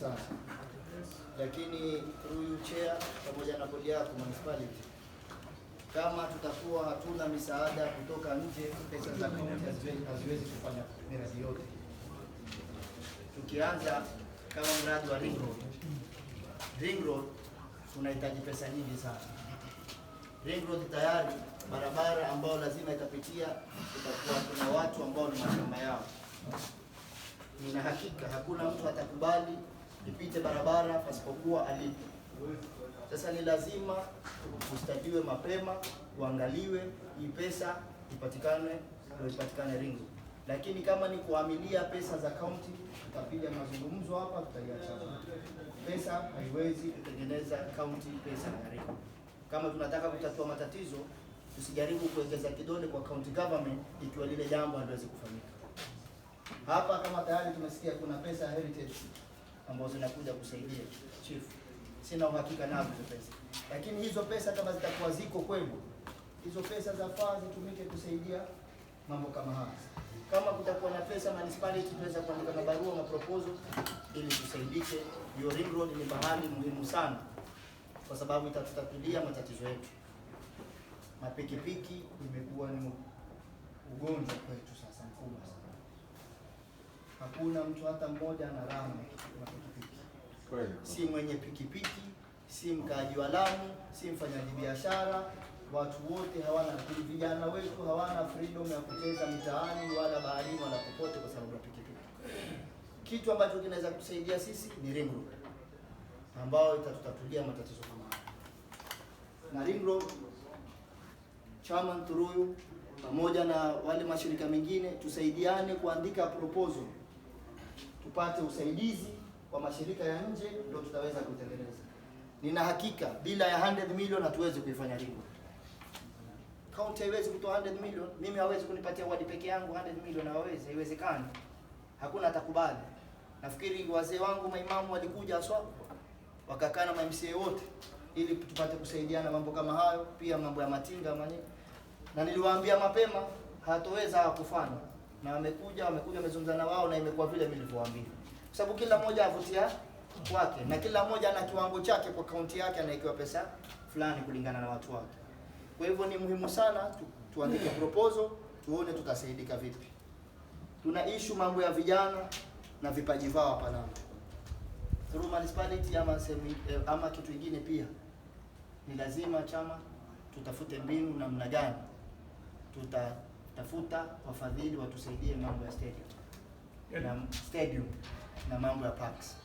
sana, lakini through chair pamoja na bodi yako municipality, kama tutakuwa hatuna misaada kutoka nje, pesa za kaunti haziwezi kufanya miradi yote. Tukianza kama mradi wa Ring Road unahitaji pesa nyingi sana. Ring Road tayari barabara ambao lazima itapitia, itakuwa kuna watu ambao ni mashamba yao. Nina hakika hakuna mtu atakubali ipite barabara pasipokuwa alipo. Sasa ni lazima ustadiwe mapema, uangaliwe hii pesa ipatikane Ring Road. Lakini kama ni kuamilia pesa za county, tutapiga mazungumzo hapa, tutaiacha. Pesa haiwezi kutengeneza county pesa ya Ring Road. Kama tunataka kutatua matatizo, tusijaribu kuongeza kidole kwa county government ikiwa lile jambo haliwezi kufanyika. Hapa kama tayari tumesikia kuna pesa ya heritage ambazo zinakuja kusaidia chief. Sina uhakika nazo hizo pesa. Lakini hizo pesa kama zitakuwa ziko kweli, hizo pesa zafaa zitumike kusaidia mambo kama haya. Kama kutakuwa na pesa municipality tuweza kuandika mabarua na proposal ili tusaidike. Hiyo Ring Road ni mahali muhimu sana kwa sababu itatutatulia matatizo yetu. Mapikipiki imekuwa ni ugonjwa kwetu sasa mkubwa sana. Hakuna mtu hata mmoja ana raha na pikipiki. Si mwenye pikipiki, si mkaaji wa Lamu, si mfanyaji biashara, watu wote hawana, vijana wetu hawana freedom ya kucheza mitaani wala baharini wala popote kwa sababu ya pikipiki. Kitu ambacho kinaweza kusaidia sisi ni Ring Road ambao itatutatulia matatizo kama haya. Na Ring Road Chairman Turuyu pamoja na wale mashirika mengine tusaidiane kuandika proposal, tupate usaidizi kwa mashirika ya nje ndio tutaweza kutengeneza. Nina hakika bila ya 100 million hatuwezi kuifanya Ring Road. County haiwezi kutoa 100 million, mimi hawezi kunipatia wadi peke yangu 100 million, haiwezekani. Hakuna atakubali. Nafikiri wazee wangu maimamu walikuja aswa wakakaa na MCA wote ili tupate kusaidiana mambo kama hayo, pia mambo ya matinga mwenyewe. Na niliwaambia mapema hatoweza kufanya. Na wamekuja wamezungumza na wao na imekuwa vile nilivyowaambia. Kwa sababu kila mmoja avutia kwake na kila mmoja ana kiwango chake kwa kaunti yake, anaekewa pesa fulani kulingana na watu wake. Kwa hivyo ni muhimu sana tuandike proposal, tuone tutasaidika vipi. Tuna issue mambo ya vijana na vipaji vao hapa Lamu. Through municipality ama kitu kingine pia. Ni lazima chama tutafute mbinu namna gani tutatafuta wafadhili watusaidie mambo ya stadium na mambo ya parks.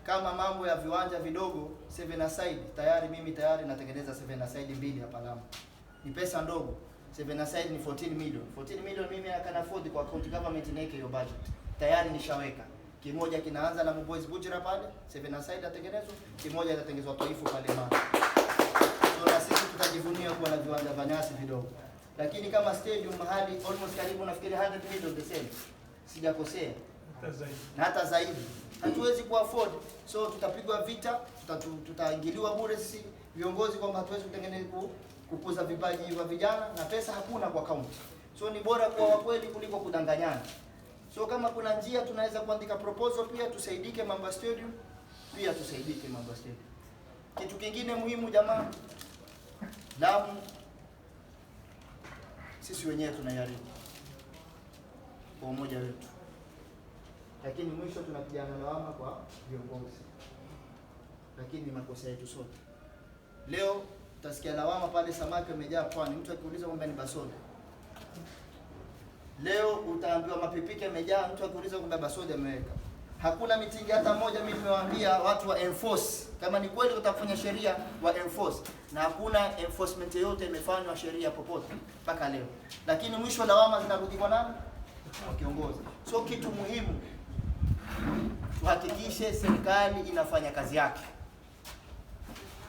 Kama mambo ya viwanja vidogo 7-a-side mimi tayari natengeneza 7-a-side mbili hapa Lamu. Ni pesa ndogo. 7-a-side ni 14 million. 14 million mimi I can afford kwa county government inaweka hiyo budget. Tayari nishaweka. Kimoja kinaanza na Boys Butcher pale, 7-a-side atengenezwa, kimoja itatengenezwa Taifu pale Mara. So na sisi tutajivunia kuwa na viwanja vya nyasi vidogo. Lakini kama stadium mahali almost karibu nafikiri 100 million the same. Sijakosea. Na hata zaidi. Hatuwezi ku afford. So tutapigwa vita, tutaingiliwa bure sisi viongozi kwamba hatuwezi kukuza vipaji vya vijana na pesa hakuna kwa county. So ni bora kwa kweli kuliko kudanganyana. So kama kuna njia tunaweza kuandika proposal pia tusaidike mambo ya stadium, pia tusaidike mambo ya stadium. Kitu kingine muhimu jamaa, Lamu sisi wenyewe tunayaribu kwa umoja wetu. Lakini mwisho tunapigana lawama kwa viongozi. Lakini makosa yetu sote. Leo utasikia lawama pale samaki wamejaa pwani, mtu akiuliza kwamba ni Basode. Leo utaambiwa mapipiki yamejaa, mtu akiuliza kwamba Basode ameweka. Hakuna mitingi hata moja mimi nimewaambia watu wa enforce. Kama ni kweli utakufanya sheria wa enforce. Na hakuna enforcement yote imefanywa sheria popote mpaka leo. Lakini mwisho lawama zinarudi kwa nani? Kwa kiongozi. So kitu muhimu tuhakikishe serikali inafanya kazi yake.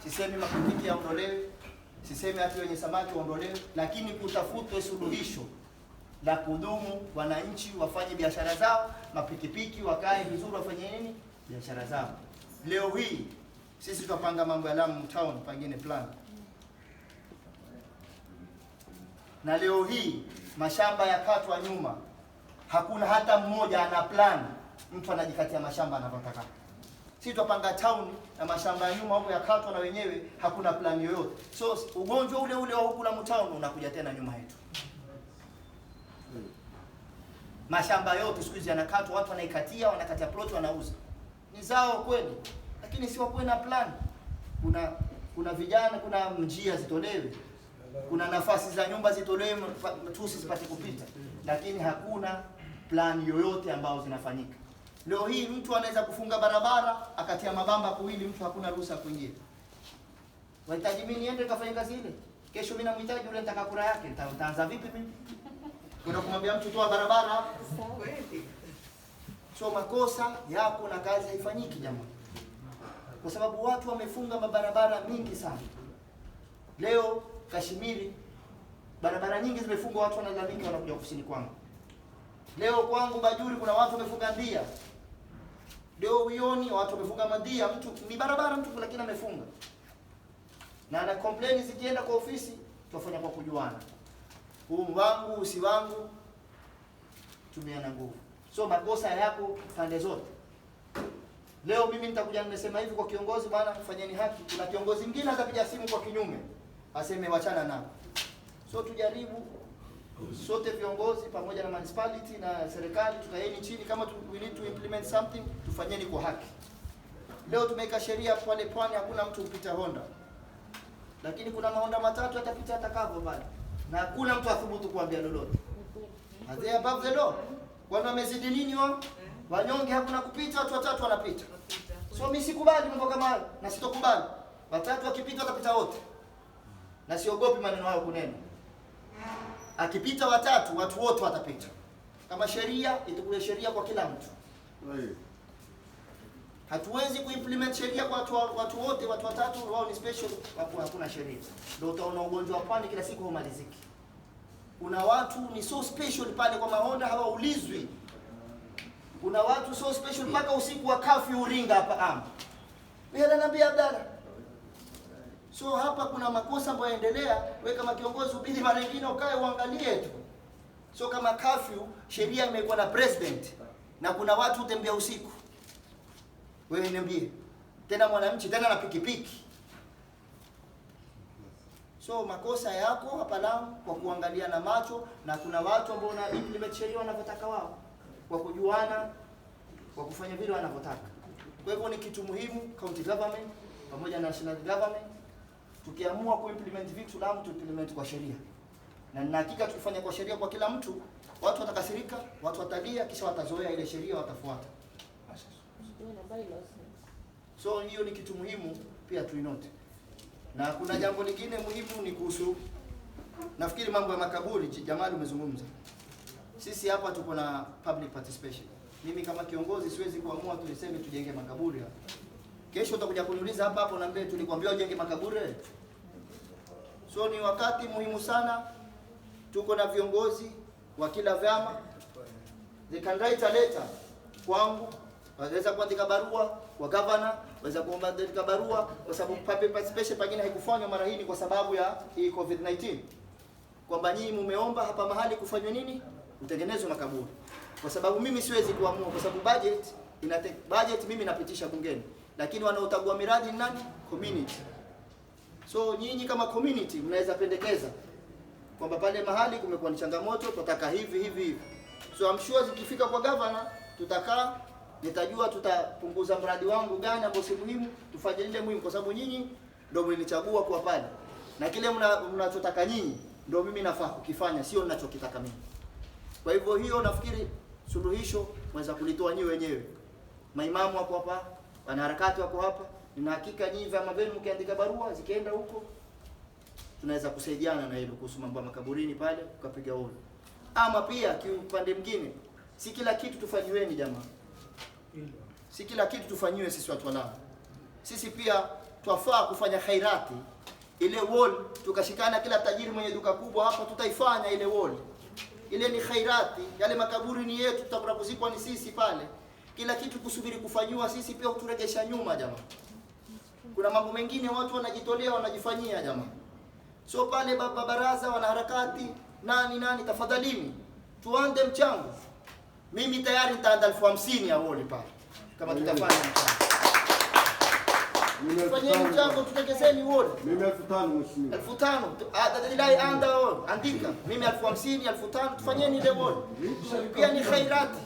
Sisemi mapikiki yaondolewe, sisemi hata wenye samaki waondolewe, lakini kutafutwe suluhisho la kudumu, wananchi wafanye biashara zao, mapikipiki wakae vizuri wafanye nini? Biashara zao. Leo hii sisi tutapanga mambo ya Lamu town pengine plan. Na leo hii mashamba yakatwa nyuma. Hakuna hata mmoja ana plan. Mtu anajikatia mashamba anavyotaka. Sisi tupanga town na mashamba ya nyuma huko yakatwa na wenyewe, hakuna plan yoyote. So ugonjwa ule ule wa huku Lamu town unakuja tena nyuma yetu. Mashamba yote siku hizi yanakatwa, watu wanaikatia, wanakatia plot wanauza. Ni zao kweli, lakini si wakuwe na plan. Kuna vijana, kuna njia zitolewe. Kuna nafasi za nyumba zitolewe tusi zipate kupita. Lakini hakuna plan yoyote ambao zinafanyika. Leo hii mtu anaweza kufunga barabara, akatia mabamba kuwili, mtu hakuna ruhusa kuingia. Wahitaji mimi niende kafanye kazi ile? Kesho mimi namhitaji yule nitaka kura yake, nitaanza vipi mimi? Kuna kumwambia mtu toa barabara hapo. So makosa yapo na kazi haifanyiki jamaa. Kwa sababu watu wamefunga mabarabara mingi sana. Leo Kashmiri barabara nyingi zimefungwa, watu wanalalamika wanakuja ofisini kwangu. Leo kwangu Bajuri kuna watu wamefunga ndia. Leo Wioni watu wamefunga madia, mtu ni barabara mtu lakini amefunga. Na ana complain zikienda kwa ofisi, tutafanya kwa kujuana. Huu wangu, usi wangu, tumiana nguvu. So makosa yako pande zote. Leo mimi nitakuja nimesema hivi kwa kiongozi, bwana fanyeni haki. Kuna kiongozi mwingine atapiga simu kwa kinyume, aseme wachana nao. So tujaribu sote viongozi pamoja na municipality na serikali, tukaeni chini, kama we need to implement something, tufanyeni kwa haki. Leo tumeweka sheria pale Pwani hakuna mtu kupita Honda. Lakini kuna mahonda matatu atapita atakavyo bali. Na hakuna mtu athubutu kuambia lolote. Are they above the law? Kwani wamezidi nini wao? Wanyonge hakuna kupita, watu watatu wanapita. So mimi sikubali mambo kama hayo na sitokubali. Watatu wakipita watapita wote. Na siogopi maneno hayo kunena. Akipita watatu, watu wote watapita. Kama sheria, itakuwa sheria kwa kila mtu. Hatuwezi kuimplement sheria kwa watu wote, watu watatu wao ni special, hakuna sheria. Ndio utaona ugonjwa wa Pwani kila siku humaliziki. Kuna watu ni so special pale kwa mahonda hawaulizwi. Kuna watu so special mpaka usiku wa curfew uringa hapa ama. Wewe ananiambia Abdalla. So hapa kuna makosa ambayo yanaendelea, wewe kama kiongozi ubidi mara nyingine ukae uangalie tu. So kama curfew sheria imekuwa na president na kuna watu utembea usiku. Wewe niambie. Tena mwananchi tena na pikipiki. So makosa yako hapa Lamu kwa kuangalia na macho, na kuna watu ambao na implement sheria wanavyotaka wao kwa kujuana, kwa kufanya vile wanavyotaka. Kwa hivyo ni kitu muhimu county government pamoja na national government tukiamua kuimplement vitu Lamu tuimplement kwa sheria. Na nina hakika tukifanya kwa sheria kwa kila mtu, watu watakasirika, watu watalia, kisha watazoea ile sheria watafuata. So hiyo ni kitu muhimu pia tuinote. Na kuna jambo lingine muhimu ni kuhusu, nafikiri mambo ya makaburi, Jamali umezungumza. Sisi hapa tuko na public participation. Mimi kama kiongozi siwezi kuamua tuliseme tujenge makaburi hapa. Kesho utakuja kuniuliza hapa hapo naambia tulikwambia ujenge makaburi. So ni wakati muhimu sana, tuko na viongozi wa kila vyama. They can write a letter kwangu, waweza kuandika barua kwa governor, waweza kuandika barua kwa sababu public participation pengine haikufanywa mara hii kwa sababu ya hii COVID-19. Kwamba nyinyi mumeomba hapa mahali kufanywe nini? Utengenezwe makaburi. Kwa sababu mimi siwezi kuamua kwa sababu budget mimi napitisha bungeni. Lakini wanaotagua miradi ni nani? Community. So nyinyi kama community mnaweza pendekeza kwamba pale mahali kumekuwa ni changamoto, tutataka hivi. So I'm sure zikifika kwa governor tutakaa, nitajua tutapunguza mradi wangu gani ambao si muhimu, tufanye ile muhimu kwa sababu nyinyi ndio mlinichagua kwa pale. Na kile mnachotaka nyinyi ndio mimi nafaa kukifanya, sio ninachokitaka mimi. Kwa hivyo hiyo nafikiri suluhisho mweza kulitoa nyinyi wenyewe. Maimamu wako hapa, wanaharakati wako hapa. Nina hakika nyinyi vyama vyenu mkiandika barua zikienda huko tunaweza kusaidiana na hilo kuhusu mambo ya makaburini pale ukapiga holo. Ama pia kiupande mwingine, si kila kitu tufanyiweni jamaa. Si kila kitu tufanyiwe sisi watu wa Lamu. Sisi pia twafaa kufanya khairati. Ile wall tukashikana, kila tajiri mwenye duka kubwa hapa tutaifanya ile wall. Ile ni khairati, yale makaburi ni yetu, tutakwenda kuzikwa ni sisi pale. Kila kitu kusubiri kufanywa sisi pia kuturegesha nyuma jamaa. Kuna mambo mengine watu wanajitolea wanajifanyia jamaa. So pale baba baraza, wanaharakati, nani tafadhalini tuande mchango. Mimi tayari nitaanda 50,000 ya wall pale kama tutafanya mchango. Fanyeni mchango tutekezeni wote. Mimi 1500 mheshimiwa. 1500. Adadilai anda wote. Andika. Mimi 50,000, 5000 tufanyeni ile wote. Pia ni khairati.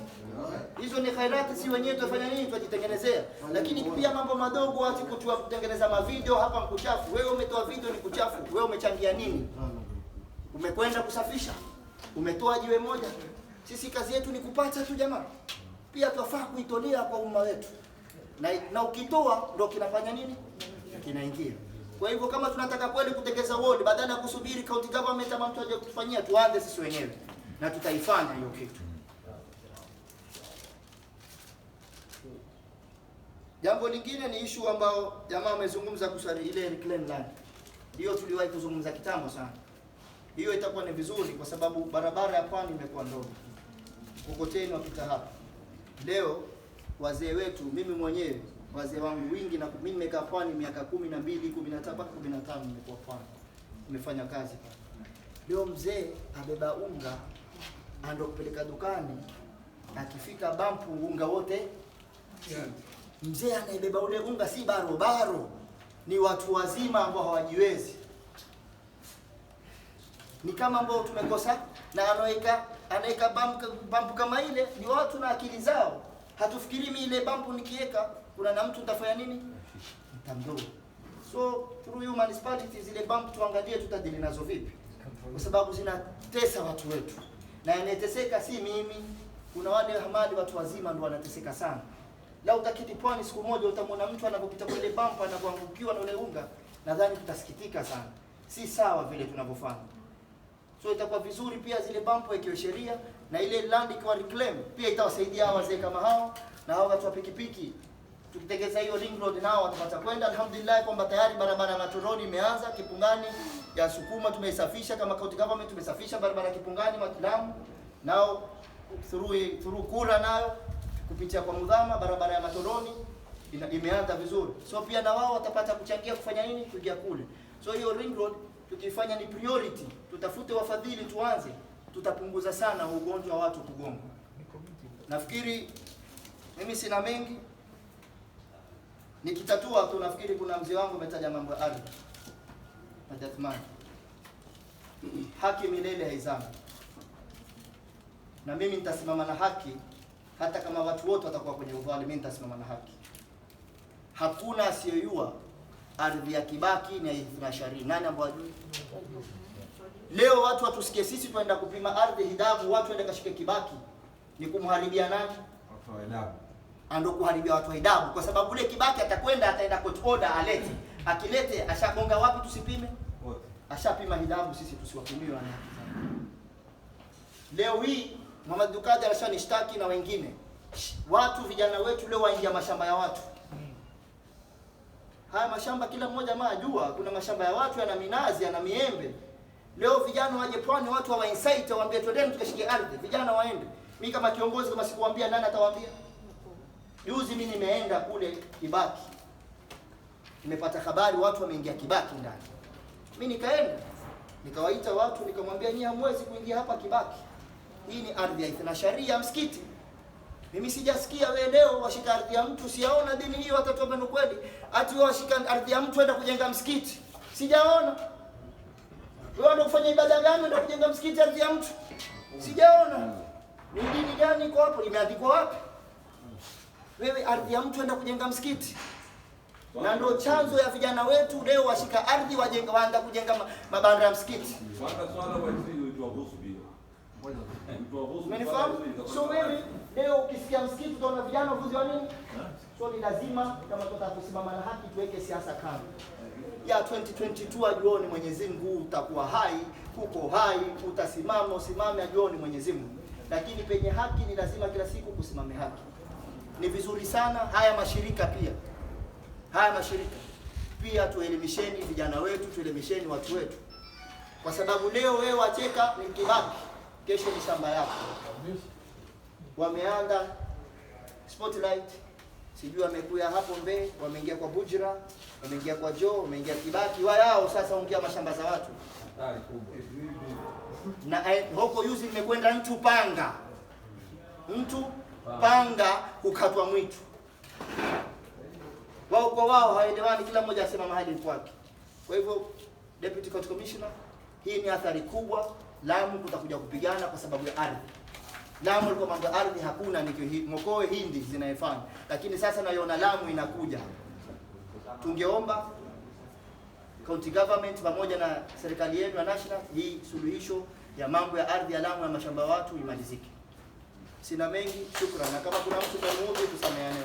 Hizo ni khairati, si wenyewe tufanya nini tujitengenezea. Lakini pia mambo madogo ati kutengeneza mavideo hapa mkuchafu. Wewe umetoa video ni kuchafu. Wewe umechangia nini? Umekwenda kusafisha. Umetoa jiwe moja. Sisi kazi yetu ni kupata tu jamaa. Pia tunafaa kuitolea kwa umma wetu. Na ukitoa ndio kinafanya nini? Kinaingia. Kwa hivyo kama tunataka kweli kutekeza ward, badala ya kusubiri county government ama mtu aje kutufanyia, tuanze sisi wenyewe na tutaifanya hiyo kitu. Jambo lingine ni issue ambao jamaa amezungumza kuhusu ile reclaim land. Hiyo tuliwahi kuzungumza kitambo sana. Hiyo itakuwa ni vizuri kwa sababu barabara ya Pwani imekuwa ndogo. Mkokoteni wapita hapa. Leo wazee wetu, mimi mwenyewe wazee wangu wingi, na mimi nimekaa Pwani miaka 12, 13 mpaka 15 nimekuwa Pwani. Nimefanya kazi pale. Leo mzee abeba unga ando kupeleka dukani, akifika bampu unga wote. Mzee anaibeba ule unga, si baro. Ni watu wazima ambao hawajiwezi. Ni kama ambao tumekosa, na anaika bampu kama ile, ni watu na akili zao. Hatufikiri mimi ile bampu nikiweka kuna na mtu nitafanya nini? Nitamdoa. So through municipality zile bampu tuangalie tutadili nazo vipi. Kwa sababu zinatesa watu wetu. Na inateseka si mimi. Kuna wale hamadi watu wazima ndio wanateseka sana. Lau utakiti Pwani siku moja utamwona mtu anapopita kwa ile bampu anapoangukiwa na ule unga, nadhani tutasikitika sana. Si sawa vile tunavyofanya. So itakuwa vizuri pia zile bampu ikiwa sheria na ile land ikiwa reclaim, pia itawasaidia wazee kama hao na hao watu wa pikipiki. Tukitegeza hiyo ring road nao watapata kwenda. Alhamdulillah kwamba tayari barabara ya Matoroni imeanza, Kipungani ya Sukuma tumeisafisha, kama county government tumesafisha barabara ya Kipungani Makilamu, nao through Kura nayo kupitia kwa Mudhama barabara ya Matoroni imeanza vizuri. So pia na wao watapata kuchangia kufanya nini? Kuingia kule. So hiyo ring road tukifanya ni priority, tutafute wafadhili tuanze, tutapunguza sana ugonjwa wa watu kugonga. Nafikiri mimi sina mengi. Nikitatua tu nafikiri kuna mzee wangu umetaja mambo ya ardhi. Najathmani. Haki milele haizami. Na mimi nitasimama na haki hata kama watu wote watakuwa kwenye udhalimu, mimi nitasimama na haki. Hakuna asiyejua ardhi ya Kibaki ni ya Shari. Nani ambao hajui? Leo watu watusikie sisi tuenda kupima ardhi Hidabu, watu waende kashike Kibaki. Ni kumharibia nani? Watu wa Hidabu. Ando kuharibia watu wa Hidabu, kwa sababu ule Kibaki ataenda court order alete. Akilete ashagonga wapi tusipime? Wote. Ashapima Hidabu, sisi tusiwapimiwe wana. Leo hii Muhammad Dukadi alishanishtaki na wengine. Watu vijana wetu leo waingia mashamba ya watu. Haya mashamba kila mmoja majua, kuna mashamba ya watu yana minazi, yana miembe. Leo vijana waje Pwani, watu wa insight waambie twendeni tukashike ardhi, vijana waende. Mimi kama kiongozi kama sikuambia nani atawaambia? Juzi mimi nimeenda kule Kibaki. Nimepata habari watu wameingia Kibaki ndani. Mimi nikaenda, nikawaita watu nikamwambia nyinyi hamwezi kuingia hapa Kibaki. Hii ni ardhi ya Ithna Sharia msikiti. Mimi sijasikia wewe leo washika ardhi ya mtu, sijaona dini hii watatuambia ni kweli. Ati wewe washika ardhi ya mtu enda kujenga msikiti. Sijaona. Wewe ndio kufanya ibada gani ndio kujenga msikiti ardhi ya mtu? Sijaona. Ni dini gani iko hapo? Imeandikwa wapi? Wewe ardhi ya mtu enda kujenga msikiti. Na ndio chanzo ya vijana wetu leo washika ardhi waanza kujenga mabanda ya msikiti. Umenifahamu? So wewe leo ukisikia msikiti utaona vijana wavuzi wa nini? So ni lazima kama tunataka kusimama na haki tuweke siasa kando. Ya 2022 ajuoni Mwenyezi Mungu utakuwa hai, uko hai, utasimama usimame ajuoni Mwenyezi Mungu. Lakini penye haki ni lazima kila siku kusimame haki. Ni vizuri sana haya mashirika pia. Haya mashirika pia tuelimisheni vijana wetu, tuelimisheni watu wetu. Kwa sababu leo wewe wacheka ni Kibaki, kesho ni shamba yako. Wameanda Spotlight, sijui wamekuja hapo Mbe, wameingia kwa Bujra, wameingia kwa Joe, wameingia Kibaki, wao sasa ongea mashamba za watu. Na huko yuzi nimekwenda mtu panga ukatwa mwitu. wao kwa wao haelewani, kila mmoja asema mahali kwake. Kwa hivyo Deputy County Commissioner, hii ni athari kubwa. Lamu kutakuja kupigana kwa sababu ya ardhi. Lamu ilikuwa mambo ya ardhi hakuna, ni Mokowe Hindi zinayofanya, lakini sasa naiona Lamu inakuja. Tungeomba county government pamoja na serikali yenu ya national, hii suluhisho ya mambo ya ardhi ya Lamu ya mashamba watu imalizike. Sina mengi, shukrani, na kama kuna mtu mmoja tusameane.